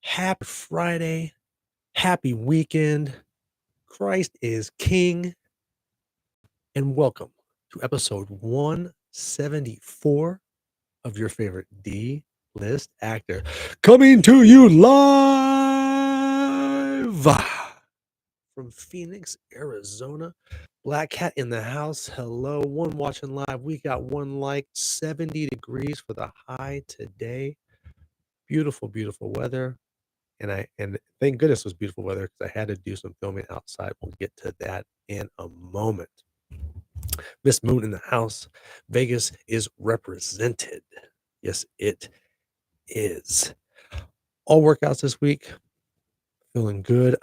Happy Friday. Happy weekend. Christ is King. And welcome to episode 174 of your favorite D list actor. Coming to you live from Phoenix, Arizona. Black Cat in the house. Hello. One watching live. We got one like 70 degrees for the high today. Beautiful, beautiful weather. And thank goodness it was beautiful weather because I had to do some filming outside. We'll get to that in a moment. Miss Moon in the house. Vegas is represented. Yes, it is. All workouts this week. Feeling good.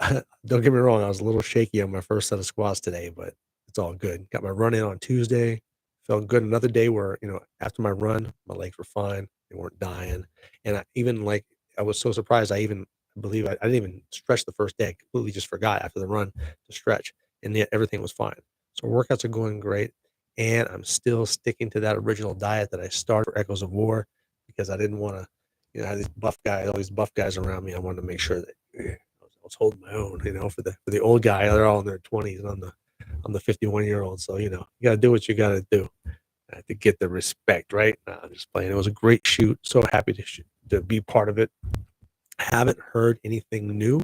Don't get me wrong, I was a little shaky on my first set of squats today, but it's all good. Got my run in on Tuesday. Felt good. Another day where, after my run, my legs were fine. They weren't dying. And I was so surprised. I didn't even stretch the first day. I completely just forgot after the run to stretch. And yet everything was fine. So workouts are going great. And I'm still sticking to that original diet that I started for Echoes of War because I didn't want to, have all these buff guys around me. I wanted to make sure that I was holding my own, for the old guy. They're all in their 20s and I'm the 51-year-old. So, you got to do what you got to do to get the respect, right? I'm just playing. It was a great shoot. So happy to be part of it. Haven't heard anything new.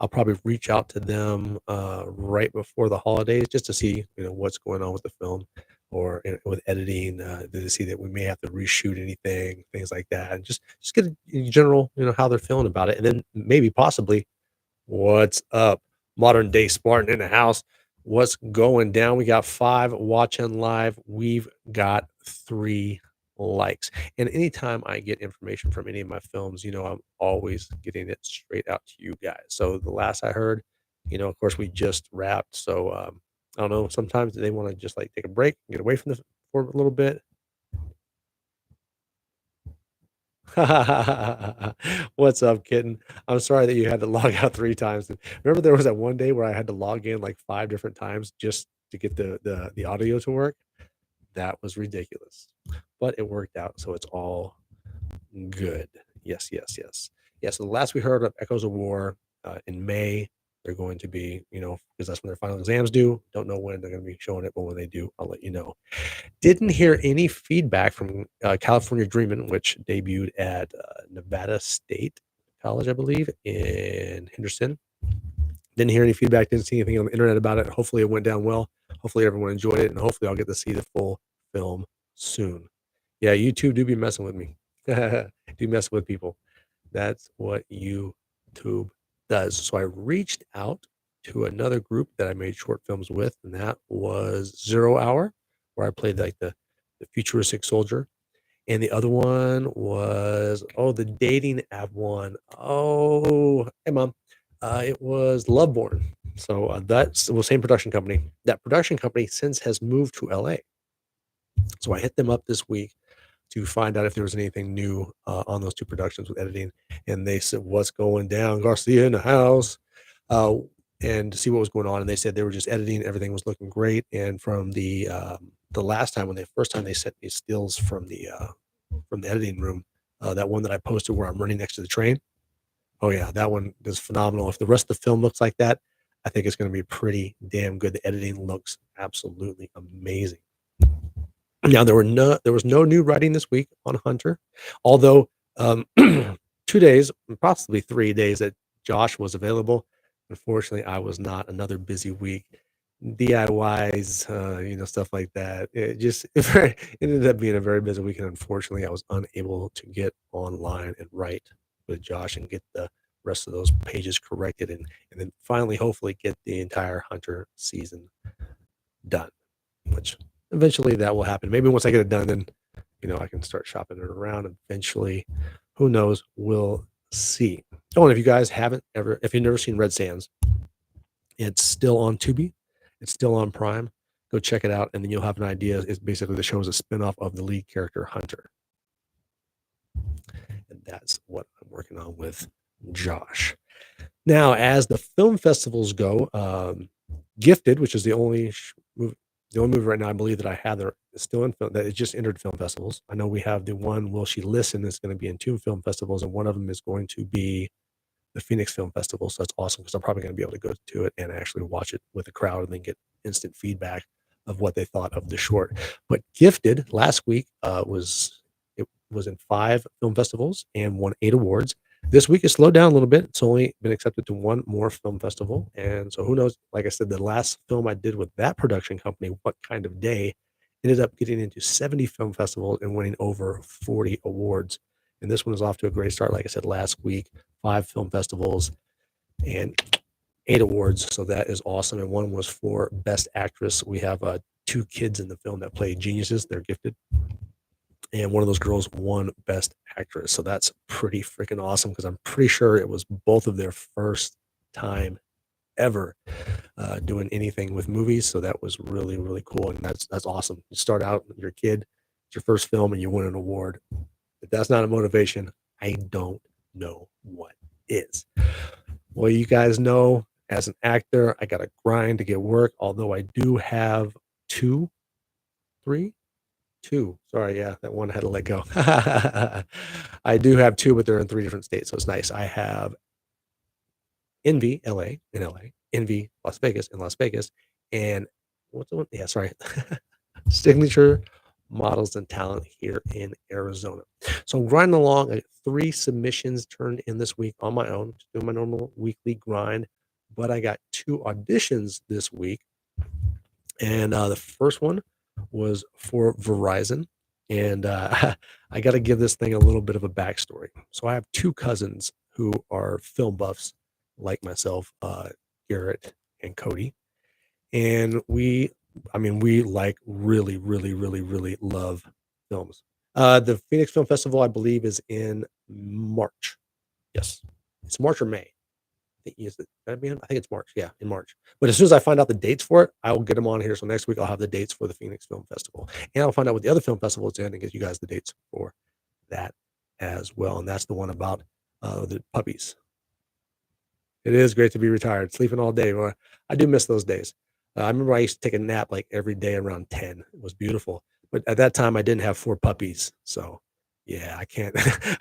I'll probably reach out to them right before the holidays just to see, what's going on with the film or with editing, to see that we may have to reshoot anything, things like that, and just get in general, how they're feeling about it, and then maybe possibly what's up, modern day Spartan in the house. What's going down? We got 5 watching live. We've got 3 likes. And anytime I get information from any of my films, I'm always getting it straight out to you guys. So the last I heard, of course, we just wrapped. So I don't know. Sometimes they want to just like take a break, get away from for a little bit. What's up, kitten? I'm sorry that you had to log out 3 times. Remember there was that one day where I had to log in like 5 different times just to get the audio to work? That was ridiculous. But it worked out, so it's all good. Yes, yes, yes. Yeah, so the last we heard of Echoes of War in May, they're going to be, because that's when their final exams due. Don't know when they're going to be showing it, but when they do, I'll let you know. Didn't hear any feedback from California Dreamin', which debuted at Nevada State College, I believe, in Henderson. Didn't hear any feedback, didn't see anything on the internet about it. Hopefully it went down well. Hopefully everyone enjoyed it, and hopefully I'll get to see the full film soon. Yeah, YouTube do be messing with me. Do mess with people. That's what YouTube does. So I reached out to another group that I made short films with, and that was 0 Hour, where I played like the futuristic soldier. And the other one was, the dating app one. Oh, hey, Mom. It was Loveborn. So that's the same production company. That production company since has moved to LA. So I hit them up this week to find out if there was anything new on those 2 productions with editing. And they said, what's going down? Garcia in the house. And to see what was going on. And they said they were just editing. Everything was looking great. And from the last time, first time they sent me stills from the editing room, that one that I posted where I'm running next to the train. Oh yeah, that one is phenomenal. If the rest of the film looks like that, I think it's going to be pretty damn good. The editing looks absolutely amazing. Now there was no new writing this week on Hunter, although 2 days, possibly 3 days that Josh was available. Unfortunately, I was not. Another busy week, DIYs, stuff like that. It ended up being a very busy week, and unfortunately, I was unable to get online and write with Josh and get the rest of those pages corrected, and then finally, hopefully, get the entire Hunter season done, which eventually that will happen. Maybe once I get it done, then I can start shopping it around eventually. Who knows? We'll see. Oh, and if you guys if you've never seen Red Sands, it's still on Tubi. It's still on Prime. Go check it out, and then you'll have an idea. It's basically the show is a spinoff of the lead character Hunter, and that's what I'm working on with Josh. Now, as the film festivals go, Gifted, which is the only The only movie right now I believe that I have that is still in film that it just entered film festivals. I know we have the one Will She Listen that's gonna be in 2 film festivals, and one of them is going to be the Phoenix Film Festival, so that's awesome because 'cause I'm probably gonna be able to go to it and actually watch it with the crowd and then get instant feedback of what they thought of the short. But Gifted last week, it was in 5 film festivals and won 8 awards. This week it slowed down a little bit. It's only been accepted to 1 more film festival, and so who knows? Like I said, the last film I did with that production company, What Kind of Day, ended up getting into 70 film festivals and winning over 40 awards. And this one is off to a great start, like I said, last week, 5 film festivals and 8 awards, so that is awesome, and one was for Best Actress. We have, 2 kids in the film that play geniuses, they're gifted, and one of those girls won Best Actress, so that's pretty freaking awesome because 'cause I'm pretty sure it was both of their first time ever, doing anything with movies, so that was really, really cool, and that's awesome. You start out, you're a kid, it's your first film, and you win an award. If that's not a motivation, I don't know what is. Well, you guys know as an actor, I gotta grind to get work, although I do have 2, 3, 2. Sorry, yeah, that one had to let go. I do have 2, but they're in 3 different states, so it's nice. I have Envy, LA in LA, Envy, Las Vegas in Las Vegas, and what's the one? Yeah, sorry. Signature Models and Talent here in Arizona. So I'm grinding along. I got 3 submissions turned in this week on my own, just doing my normal weekly grind. But I got 2 auditions this week. And the first one was for Verizon. And I got to give this thing a little bit of a backstory. So I have 2 cousins who are film buffs like myself, Garrett and Cody. And we like really, really, really, really love films. The Phoenix Film Festival, I believe, is in March. Yes, it's March or May. I think it's March. Yeah, in March. But as soon as I find out the dates for it, I will get them on here. So next week I'll have the dates for the Phoenix Film Festival, and I'll find out what the other film festival is in and get you guys the dates for that as well. And that's the one about the puppies. It is great to be retired, sleeping all day. Well, I do miss those days. I remember I used to take a nap like every day around 10. It was beautiful. But at that time I didn't have 4 puppies. So yeah, I can't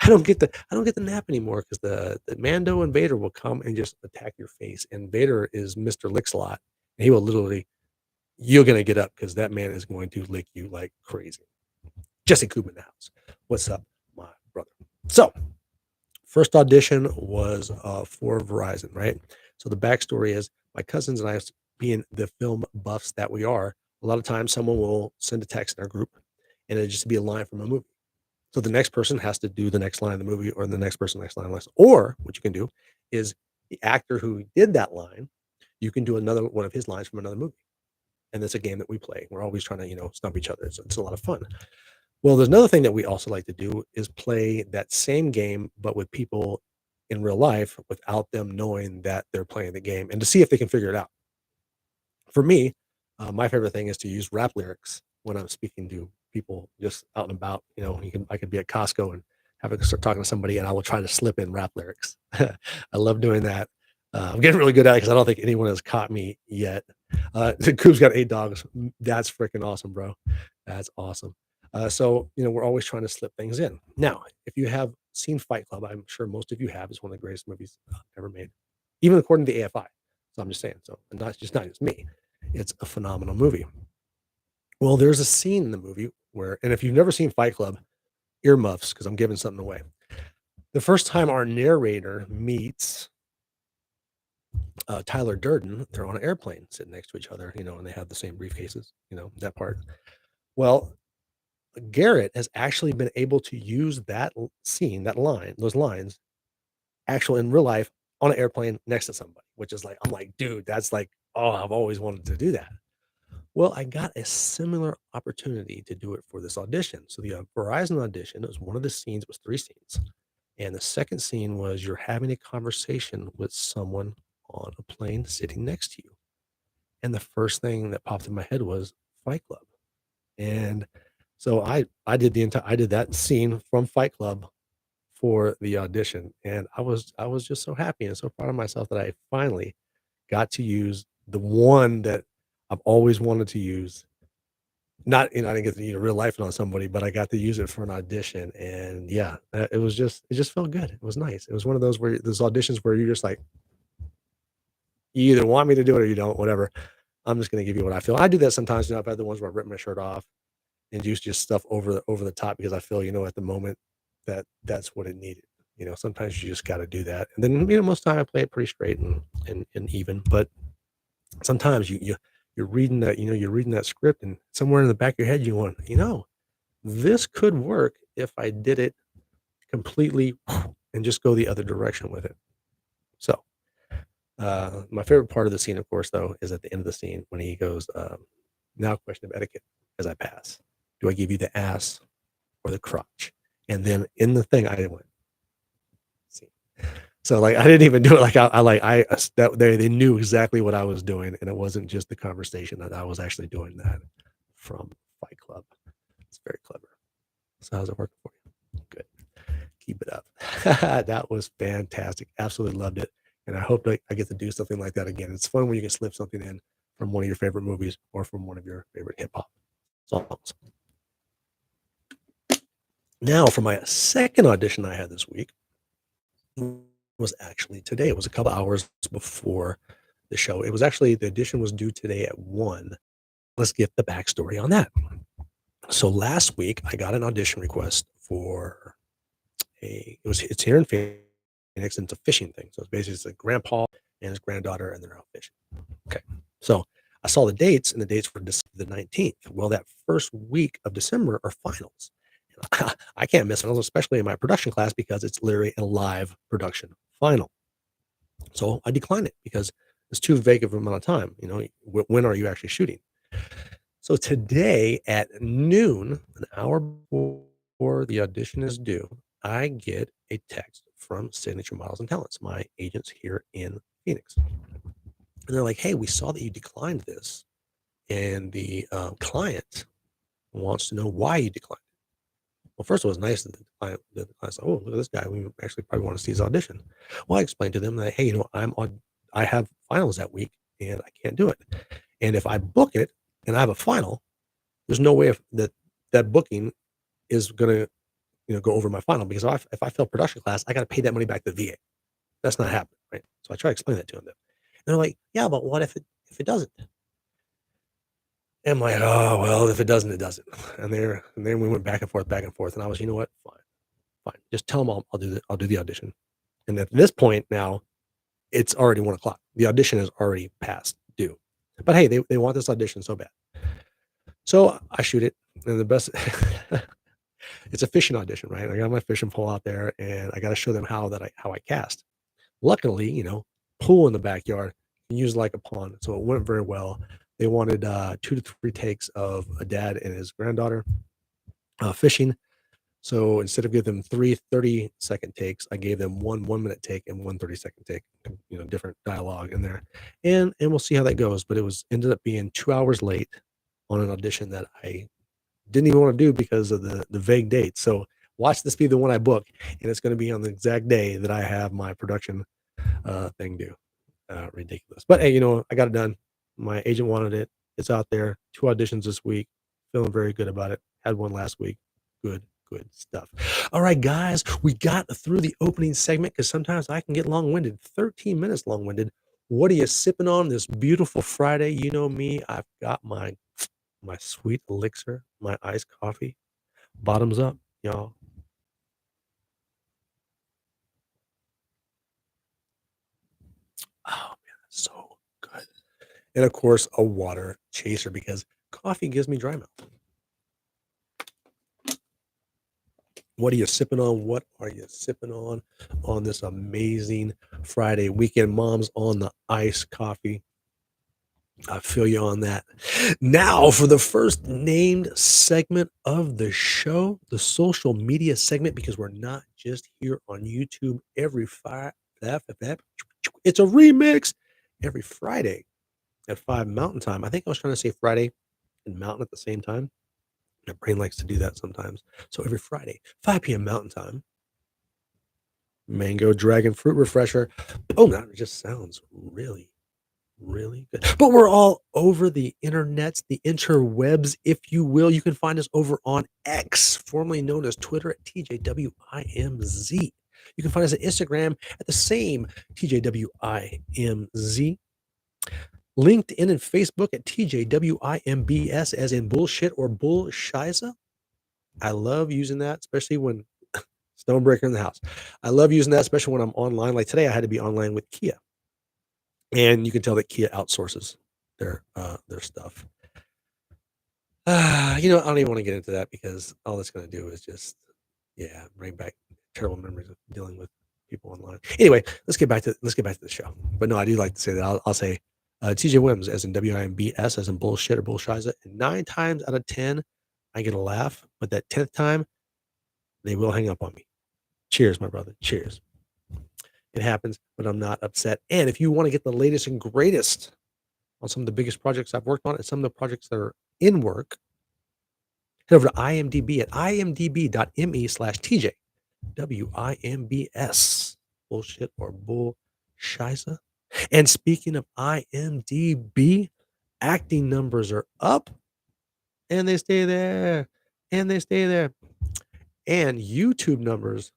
I don't get the nap anymore because the Mando and Vader will come and just attack your face. And Vader is Mr. Licks-a-Lot. And he will literally you're gonna get up because that man is going to lick you like crazy. Jesse Coop in the house. What's up, my brother? So first audition was, for Verizon, right? So the backstory is my cousins and I, being the film buffs that we are, a lot of times someone will send a text in our group, and it'll just be a line from a movie. So the next person has to do the next line of the movie, or the next person next line list. Or what you can do is the actor who did that line, you can do another one of his lines from another movie. And that's a game that we play. We're always trying to, stump each other. So it's a lot of fun. Well, there's another thing that we also like to do is play that same game, but with people in real life without them knowing that they're playing the game and to see if they can figure it out. For me, my favorite thing is to use rap lyrics when I'm speaking to people just out and about. I could be at Costco and start talking to somebody, and I will try to slip in rap lyrics. I love doing that. I'm getting really good at it because I don't think anyone has caught me yet. Coop's got 8 dogs. That's freaking awesome, bro. That's awesome. So we're always trying to slip things in. Now, if you have seen Fight Club, I'm sure most of you have. It's one of the greatest movies ever made, even according to the AFI. So I'm just saying. So not just me. It's a phenomenal movie. Well, there's a scene in the movie where, and if you've never seen Fight Club, earmuffs because I'm giving something away. The first time our narrator meets Tyler Durden, they're on an airplane sitting next to each other, and they have the same briefcases, that part. Well, Garrett has actually been able to use that scene, that line, those lines, actual in real life on an airplane next to somebody, which is like, I'm like, dude, that's like, oh, I've always wanted to do that. Well, I got a similar opportunity to do it for this audition. So the Verizon audition, it was one of the scenes, it was 3 scenes. And the second scene was you're having a conversation with someone on a plane sitting next to you. And the first thing that popped in my head was Fight Club. And so I did I did that scene from Fight Club for the audition, and I was just so happy and so proud of myself that I finally got to use the one that I've always wanted to use, Not, I didn't get to, real life it on somebody, but I got to use it for an audition, and yeah, it just felt good. It was nice. It was one of those auditions where you're just like, you either want me to do it or you don't, whatever. I'm just gonna give you what I feel. I do that sometimes, I've had the ones where I rip my shirt off and use just stuff over the top because I feel, at the moment that that's what it needed. Sometimes you just gotta do that. And then, most time I play it pretty straight and even, but sometimes you're reading you're reading that script and somewhere in the back of your head you want, this could work if I did it completely and just go the other direction with it. So, my favorite part of the scene, of course, though, is at the end of the scene when he goes, "Now, question of etiquette as I pass. Do I give you the ass or the crotch?" And then in the thing, I went, "See." So, like, I didn't even do it like I like I that they knew exactly what I was doing, and it wasn't just the conversation that I was actually doing that from Fight Club. It's very clever. So, how's it working for you? Good. Keep it up. That was fantastic. Absolutely loved it, and I hope that I get to do something like that again. It's fun when you can slip something in from one of your favorite movies or from one of your favorite hip hop songs. Now, for my second audition I had this week was actually today. It was a couple hours before the show. It was actually the audition was due today at 1. Let's get the backstory on that. So last week, I got an audition request for it's here in Phoenix, and it's a fishing thing. So it's basically it's a grandpa and his granddaughter, and they're out fishing. Okay. So I saw the dates, and the dates were December the 19th. Well, that first week of December are finals. I can't miss finals, especially in my production class, because it's literally a live production final. So I declined it because it's too vague of an amount of time. When are you actually shooting? So today at noon, an hour before the audition is due, I get a text from Signature Models and Talents, my agents here in Phoenix. And they're like, "Hey, we saw that you declined this, and the client wants to know why you declined." Well, first, it was nice that the client said, "Oh, look at this guy. We actually probably want to see his audition." Well, I explained to them that, "Hey, I have finals that week, and I can't do it. And if I book it and I have a final, there's no way that booking is gonna, go over my final because if I fail production class, I gotta pay that money back to the VA. That's not happening, right?" So I try to explain that to them. And they're like, "Yeah, but what if it doesn't?" And I'm like, "Oh, well, if it doesn't, it doesn't." And then we went back and forth, and I was, "You know what? Fine, fine. Just tell them I'll do the audition." And at this point now, it's already 1 o'clock. The audition is already past due. But hey, they want this audition so bad. So I shoot it, and the best it's a fishing audition, right? I got my fishing pole out there, and I gotta show them how I cast. Luckily, pool in the backyard, can use like a pond, so it went very well. They wanted, 2 to 3 takes of a dad and his granddaughter, fishing. So instead of giving them 3 30-second takes, I gave them 1 minute take and 1 30-second take, different dialogue in there. And we'll see how that goes, but it was ended up being 2 hours late on an audition that I didn't even wanna do because of the vague dates. So watch this be the one I book, and it's gonna be on the exact day that I have my production, thing due. Ridiculous. But hey, I got it done. My agent wanted it. It's out there. 2 auditions this week. Feeling very good about it. Had one last week. Good, good stuff. All right, guys, we got through the opening segment because sometimes I can get long-winded. 13 minutes long-winded. What are you sipping on this beautiful Friday? You know me. I've got my sweet elixir, my iced coffee. Bottoms up, y'all. Oh man, that's so good. And of course, a water chaser because coffee gives me dry mouth. What are you sipping on? What are you sipping on this amazing Friday weekend? Mom's on the iced coffee. I feel you on that. Now, for the first named segment of the show, the social media segment, because we're not just here on YouTube every Friday. It's a remix every Friday at 5 Mountain Time. I think I was trying to say Friday and Mountain at the same time. My brain likes to do that sometimes. So every Friday, 5 p.m. Mountain Time, mango dragon fruit refresher. Oh, that just sounds really, really good. But we're all over the internets, the interwebs, if you will. You can find us over on X, formerly known as Twitter, at TJWIMZ. You can find us at Instagram at the same TJWIMZ. LinkedIn and Facebook at TJWIMBS, as in bullshit or bullshiza. I love using that, especially when Stonebreaker in the house. I love using that, especially when I'm online. Like today, I had to be online with Kia, and you can tell that Kia outsources their stuff. I don't even want to get into that because all that's going to do is just, yeah, bring back terrible memories of dealing with people online. Anyway, let's get back to the show. But no, I do like to say that. I'll say TJ Wimbs, as in WIMBS, as in bullshit or bullshiza. And 9 times out of 10, I get a laugh. But that 10th time, they will hang up on me. Cheers, my brother. Cheers. It happens, but I'm not upset. And if you want to get the latest and greatest on some of the biggest projects I've worked on and some of the projects that are in work, head over to IMDb at imdb.me/TJ. WIMBS. Bullshit or bullshiza. And speaking of IMDb, acting numbers are up and they stay there. And they stay there. And YouTube numbers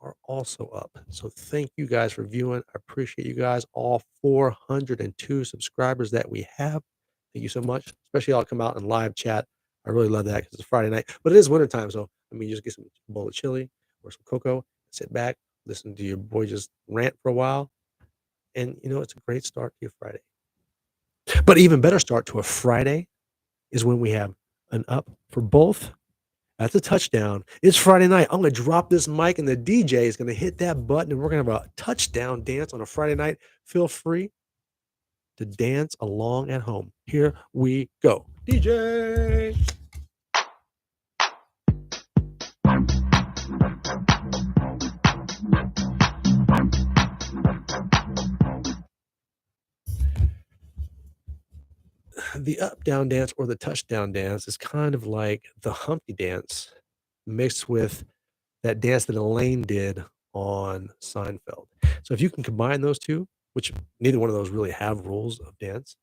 are also up. So thank you guys for viewing. I appreciate you guys, all 402 subscribers that we have. Thank you so much. Especially I'll come out and live chat. I really love that because it's Friday night. But it is wintertime, so you just get some bowl of chili or some cocoa, sit back, listen to your boy just rant for a while. And it's a great start to your Friday. But even better start to a Friday is when we have an up for both. That's a touchdown. It's Friday night. I'm going to drop this mic and the DJ is going to hit that button and we're going to have a touchdown dance on a Friday night. Feel free to dance along at home. Here we go. DJ. The up down dance or the touchdown dance is kind of like the Humpty dance mixed with that dance that Elaine did on Seinfeld. So if you can combine those two, which neither one of those really have rules of dance,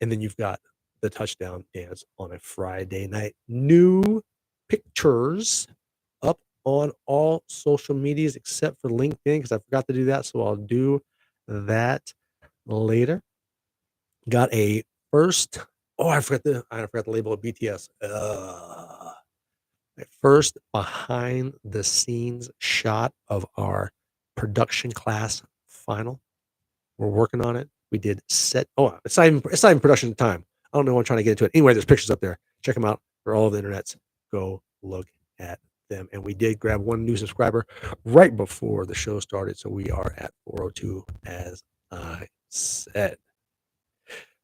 and then you've got the touchdown dance on a Friday night. New pictures up on all social medias except for LinkedIn because I forgot to do that, so I'll do that later. Got a first. Oh, I forgot the label of BTS. First behind the scenes shot of our production class final. We're working on it. We did set. Oh, it's not even production time. I don't know. I'm trying to get into it. Anyway, there's pictures up there. Check them out for all of the internets. Go look at them. And we did grab one new subscriber right before the show started. So we are at 402, as I said.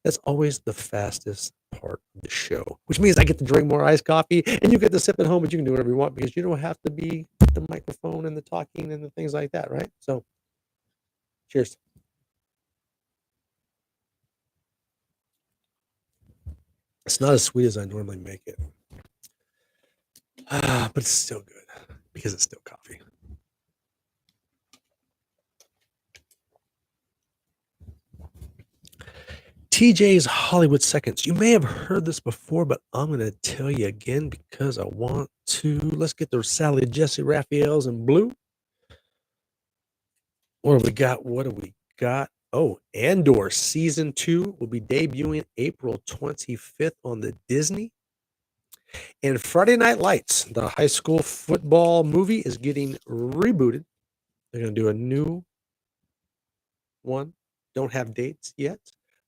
That's always the fastest part of the show, which means I get to drink more iced coffee and you get to sip at home, but you can do whatever you want because you don't have to be the microphone and the talking and the things like that, right? So, cheers. It's not as sweet as I normally make it. But it's still good because it's still coffee. TJ's Hollywood Seconds. You may have heard this before, but I'm going to tell you again because I want to. Let's get the Sally, Jesse, Raphaels, and Blue. What do we got? What do we got? Oh, Andor Season 2 will be debuting April 25th on the Disney. And Friday Night Lights, the high school football movie, is getting rebooted. They're going to do a new one. Don't have dates yet,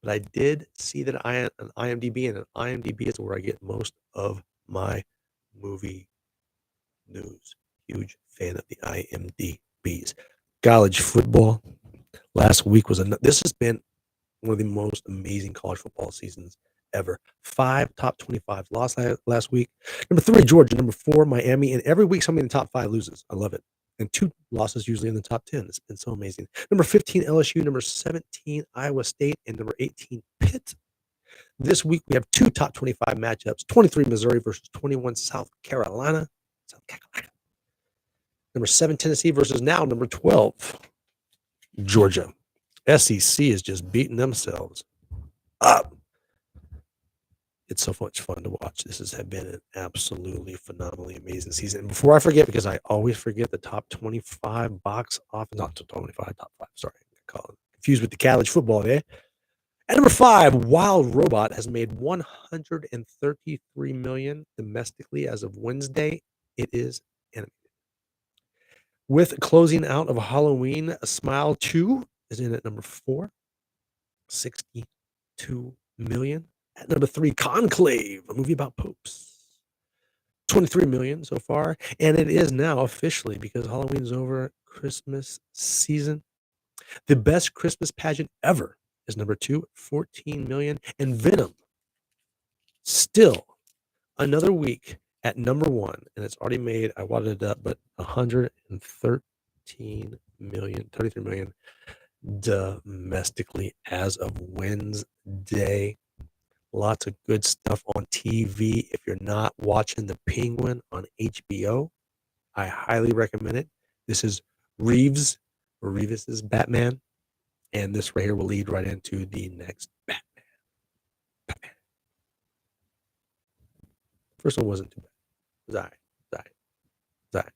but I did see that an IMDb, and an IMDb is where I get most of my movie news. Huge fan of the IMDb's. College football last week was this has been one of the most amazing college football seasons ever. 5 top 25 lost last week. Number 3, Georgia. Number 4, Miami. And every week somebody in the top 5 loses. I love it. And 2 losses usually in the top 10. It's been so amazing. Number 15, LSU. Number 17, Iowa State. And number 18, Pitt. This week we have 2 top 25 matchups. 23, Missouri versus 21, South Carolina. Number 7, Tennessee versus now number 12, Georgia. SEC is just beating themselves. up. It's so much fun to watch. This has been an absolutely phenomenally amazing season. And before I forget, because I always forget the top 25 box office, not top 25, top five. Sorry, I call it confused with the college football there. At number 5, Wild Robot has made 133 million domestically as of Wednesday. It is animated. With closing out of Halloween, Smile 2 is in at number 4, 62 million. At number 3, Conclave, a movie about popes, 23 million so far. And it is now officially, because Halloween's over, Christmas season. The best Christmas pageant ever is number 2, 14 million. And Venom, still another week at number 1. And it's already made, I wadded it up, but 113 million, 33 million domestically as of Wednesday. Lots of good stuff on TV. If you're not watching The Penguin on HBO, I highly recommend it. This is Reeves' Batman, and this right here will lead right into the next Batman. First one wasn't too bad. It was all right. It was all right. It was all right.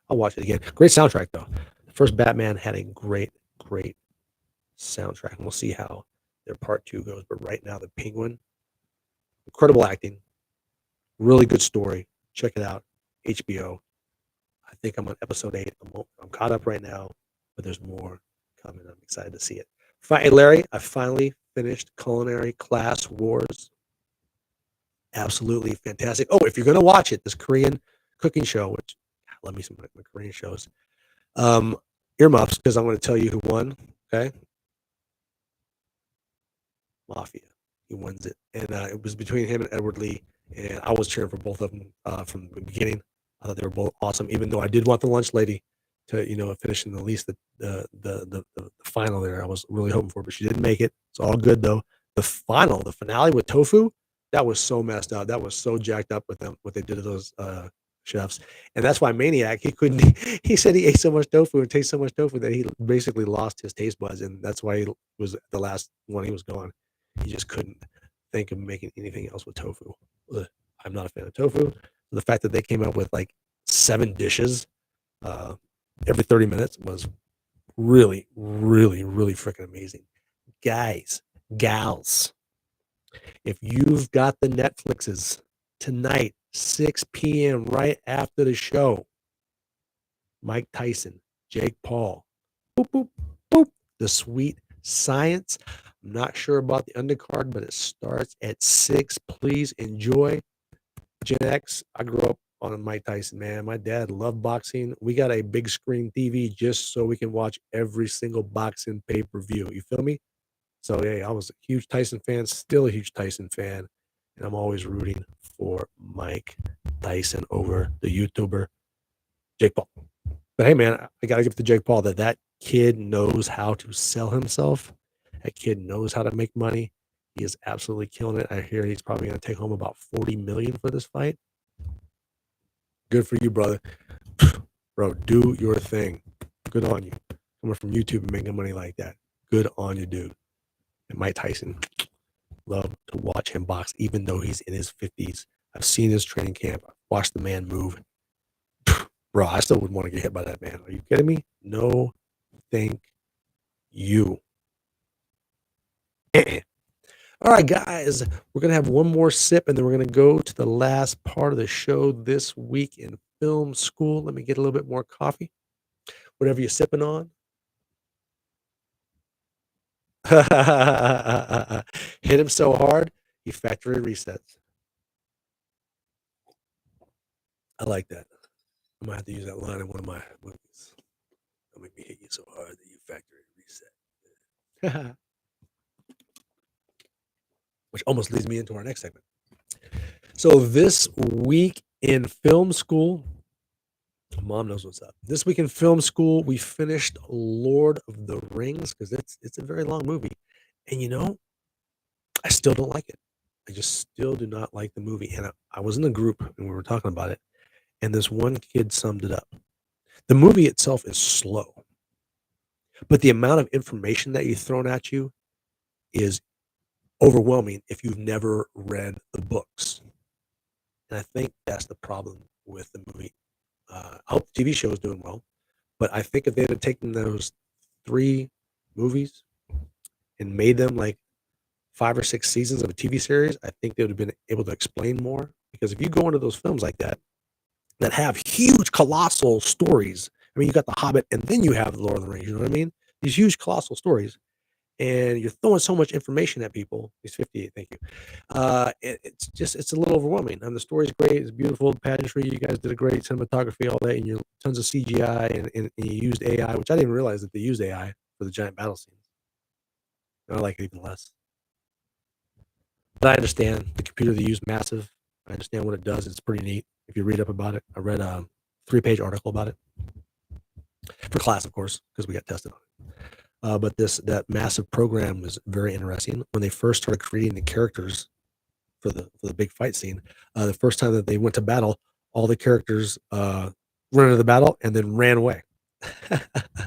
I'll watch it again. Great soundtrack, though. The first Batman had a great, great soundtrack, and we'll see how their part 2 goes. But right now, The Penguin, incredible acting, really good story. Check it out. HBO. I think I'm on episode 8. I'm caught up right now, but there's more coming. I'm excited to see it. Hey, Larry, I finally finished Culinary Class Wars. Absolutely fantastic. Oh, if you're going to watch it, this Korean cooking show, which I love me some of my Korean shows, earmuffs, because I'm going to tell you who won. Okay. Mafia. He wins it. And it was between him and Edward Lee. And I was cheering for both of them from the beginning. I thought they were both awesome, even though I did want the lunch lady to, finish in at least the final there. I was really hoping for, but she didn't make it. It's all good though. The finale with Tofu, that was so messed up. That was so jacked up with them, what they did to those chefs. And that's why Maniac, he couldn't, he said he ate so much tofu and tasted so much tofu that he basically lost his taste buds. And that's why he was the last one, he was gone. He just couldn't think of making anything else with tofu. Ugh, I'm not a fan of tofu. The fact that they came up with like 7 dishes uh, every 30 minutes was really, really, really freaking amazing. Guys, gals, if you've got the Netflixes tonight, 6 p.m., right after the show, Mike Tyson, Jake Paul, boop, boop, boop, the Sweet Science. I'm not sure about the undercard, but it starts at 6. Please enjoy. Gen X, I grew up on Mike Tyson, man. My dad loved boxing. We got a big screen TV just so we can watch every single boxing pay-per-view. You feel me? So, yeah, I was a huge Tyson fan, still a huge Tyson fan, and I'm always rooting for Mike Tyson over the YouTuber Jake Paul. But hey, man, I got to give it to Jake Paul that kid knows how to sell himself. That kid knows how to make money. He is absolutely killing it. I hear he's probably going to take home about 40 million for this fight. Good for you, brother. Bro, do your thing. Good on you. Coming from YouTube and making money like that. Good on you, dude. And Mike Tyson, love to watch him box, even though he's in his 50s. I've seen his training camp. I've watched the man move. Bro, I still wouldn't want to get hit by that man. Are you kidding me? No, thank you. All right, guys, we're going to have one more sip, and then we're going to go to the last part of the show this week in film school. Let me get a little bit more coffee. Whatever you're sipping on. Hit him so hard, he factory resets. I like that. I might have to use that line in one of my movies. Don't make me hit you so hard that you factory reset. Which almost leads me into our next segment. So this week in film school, Mom knows what's up. This week in film school, we finished Lord of the Rings because it's a very long movie. And I still don't like it. I just still do not like the movie. And I was in a group and we were talking about it, and this one kid summed it up. The movie itself is slow, but the amount of information that you're thrown at you is overwhelming if you've never read the books. And I think that's the problem with the movie. I hope the TV show is doing well, but I think if they had taken those 3 movies and made them like 5 or 6 seasons of a TV series, I think they would have been able to explain more. Because if you go into those films like that have huge, colossal stories. I mean, you got The Hobbit, and then you have The Lord of the Rings. You know what I mean? These huge, colossal stories, and you're throwing so much information at people. He's 58. Thank you. It's a little overwhelming. And the story's great. It's beautiful pageantry. You guys did a great cinematography, all that, and you tons of CGI, and you used AI, which I didn't realize that they used AI for the giant battle scenes. I like it even less. But I understand the computer they used, massive. I understand what it does. It's pretty neat if you read up about it. I read a 3-page article about it for class, of course, because we got tested on it. But that massive program was very interesting. When they first started creating the characters for the big fight scene, the first time that they went to battle, all the characters ran into the battle and then ran away.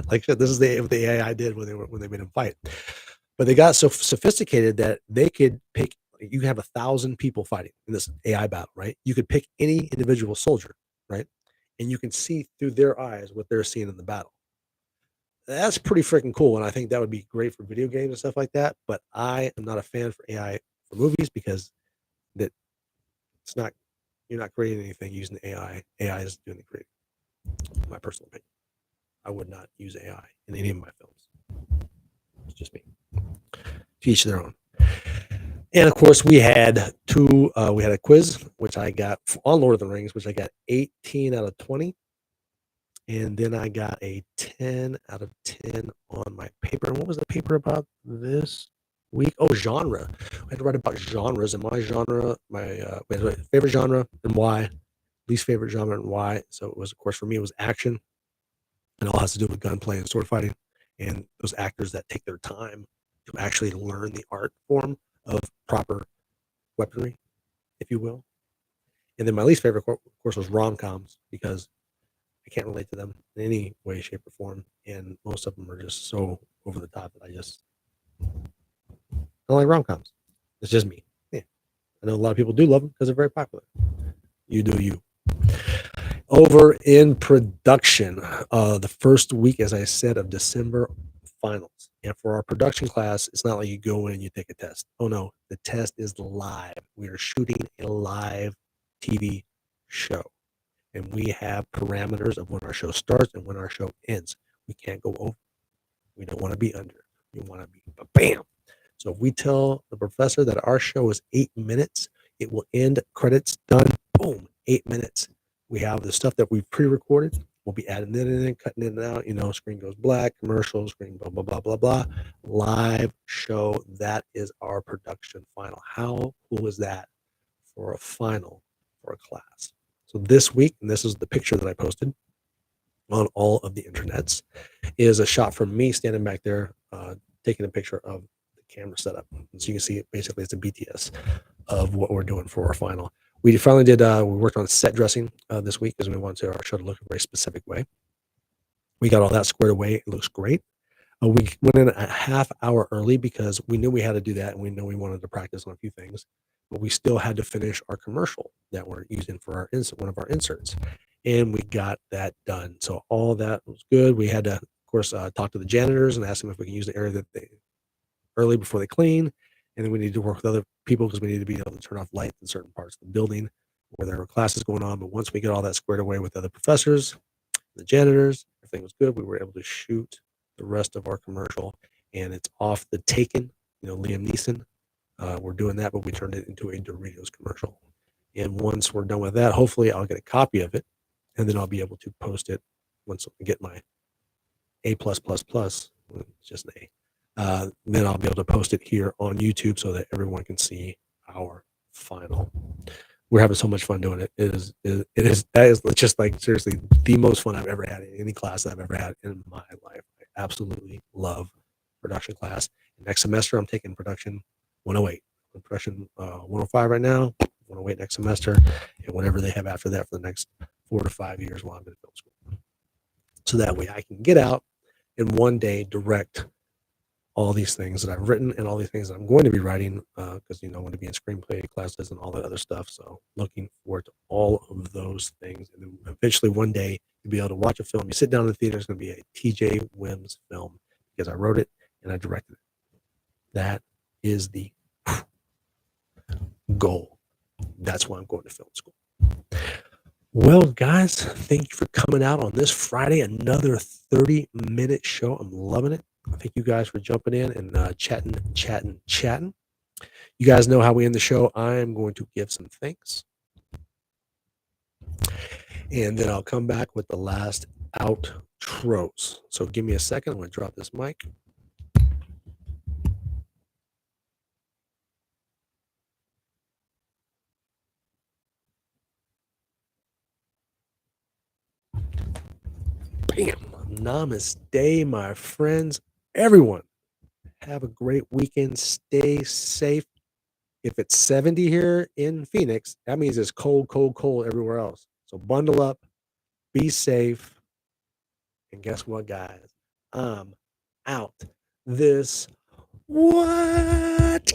Like this is what the AI did when they made them fight. But they got so sophisticated that they could pick. You have 1,000 people fighting in this AI battle, right? You could pick any individual soldier, right? And you can see through their eyes what they're seeing in the battle. That's pretty freaking cool, and I think that would be great for video games and stuff like that. But I am not a fan for AI for movies because that it's not you're not creating anything using the AI. AI is doing the creating. My personal opinion. I would not use AI in any of my films. It's just me. To each their own. And of course, we had we had a quiz, which I got on Lord of the Rings, which I got 18 out of 20. And then I got a 10 out of 10 on my paper. And what was the paper about this week? Oh, genre. I had to write about genres, and my genre, my favorite genre and why, least favorite genre and why. So it was, of course, for me, it was action. And all has to do with gunplay and sword fighting. And those actors that take their time to actually learn the art form of proper weaponry, if you will. And then my least favorite, of course, was rom-coms because I can't relate to them in any way, shape, or form. And most of them are just so over the top that I don't like rom-coms. It's just me. Yeah. I know a lot of people do love them because they're very popular. You do you. Over in production, the first week, as I said, of December finals. And for our production class, it's not like you go in and you take a test. Oh no, the test is live. We are shooting a live TV show. And we have parameters of when our show starts and when our show ends. We can't go over. We don't want to be under. We want to be bam. So if we tell the professor that our show is 8 minutes, it will end, credits done, boom, 8 minutes. We have the stuff that we've pre-recorded. We'll be adding it in, cutting it out. Screen goes black, commercial, screen, blah, blah, blah, blah, blah. Live show. That is our production final. How cool is that for a final for a class? So this week, and this is the picture that I posted on all of the internets, is a shot from me standing back there taking a picture of the camera setup. So you can see basically it's a BTS of what we're doing for our final. We finally did, we worked on set dressing this week because we wanted our show to look a very specific way. We got all that squared away. It looks great. We went in a half hour early because we knew we had to do that, and we knew we wanted to practice on a few things, but we still had to finish our commercial that we're using for one of our inserts, and we got that done. So all that was good. We had to, of course, talk to the janitors and ask them if we can use the area that they early before they clean, and then we need to work with other people because we need to be able to turn off lights in certain parts of the building where there were classes going on. But once we get all that squared away with other professors, the janitors, everything was good. We were able to shoot the rest of our commercial, and it's off the Taken, Liam Neeson. We're doing that, but we turned it into a Doritos commercial. And once we're done with that, hopefully I'll get a copy of it, and then I'll be able to post it once I get my A+++, it's just an A. Then I'll be able to post it here on YouTube so that everyone can see our final. We're having so much fun doing it. That is just like seriously the most fun I've ever had in any class I've ever had in my life. I absolutely love production class. And next semester, I'm taking production 108. I'm production 105 right now, 108 next semester, and whatever they have after that for the next 4 to 5 years while I'm in film school. So that way I can get out and one day direct all these things that I've written and all these things that I'm going to be writing because I'm going to be in screenplay classes and all that other stuff. So looking forward to all of those things, and then eventually one day you'll be able to watch a film. You sit down in the theater, it's going to be a TJ Wimbs film because I wrote it and I directed it. That is the goal. That's why I'm going to film school. Well, guys, thank you for coming out on this Friday. Another 30-minute show. I'm loving it. Thank you guys for jumping in and chatting. You guys know how we end the show. I am going to give some thanks, and then I'll come back with the last outros. So give me a second. I'm going to drop this mic. Bam. Namaste, my friends. Everyone, have a great weekend. Stay safe. If it's 70 here in Phoenix, that means it's cold, cold, cold everywhere else. So bundle up, be safe, and guess what, guys? I'm out. This what?